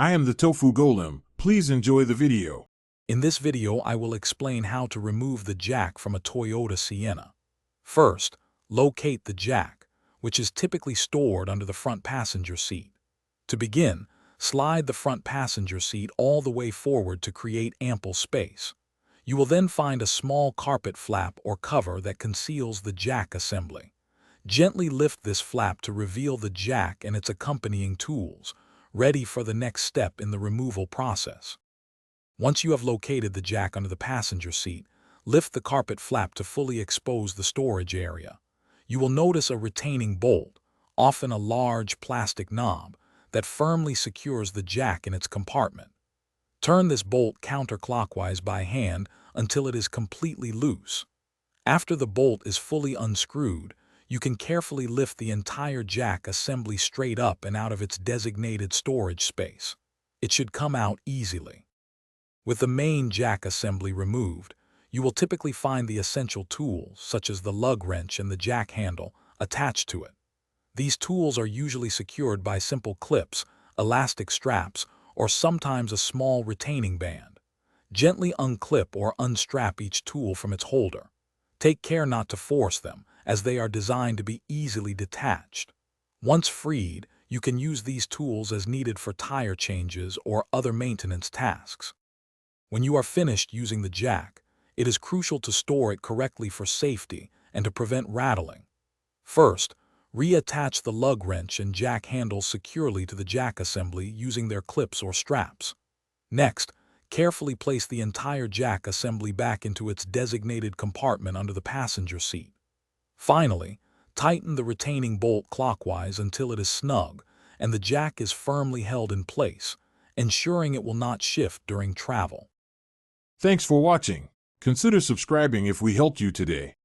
I am the Tofu Golem. Please enjoy the video. In this video, I will explain how to remove the jack from a Toyota Sienna. First, locate the jack, which is typically stored under the front passenger seat. To begin, slide the front passenger seat all the way forward to create ample space. You will then find a small carpet flap or cover that conceals the jack assembly. Gently lift this flap to reveal the jack and its accompanying tools, ready for the next step in the removal process. Once you have located the jack under the passenger seat, lift the carpet flap to fully expose the storage area. You will notice a retaining bolt, often a large plastic knob, that firmly secures the jack in its compartment. Turn this bolt counterclockwise by hand until it is completely loose. After the bolt is fully unscrewed, you can carefully lift the entire jack assembly straight up and out of its designated storage space. It should come out easily. With the main jack assembly removed, you will typically find the essential tools, such as the lug wrench and the jack handle, attached to it. These tools are usually secured by simple clips, elastic straps, or sometimes a small retaining band. Gently unclip or unstrap each tool from its holder. Take care not to force them, as they are designed to be easily detached. Once freed, you can use these tools as needed for tire changes or other maintenance tasks. When you are finished using the jack, it is crucial to store it correctly for safety and to prevent rattling. First, reattach the lug wrench and jack handles securely to the jack assembly using their clips or straps. Next, carefully place the entire jack assembly back into its designated compartment under the passenger seat. Finally, tighten the retaining bolt clockwise until it is snug and the jack is firmly held in place, ensuring it will not shift during travel. Thanks for watching. Consider subscribing if we helped you today.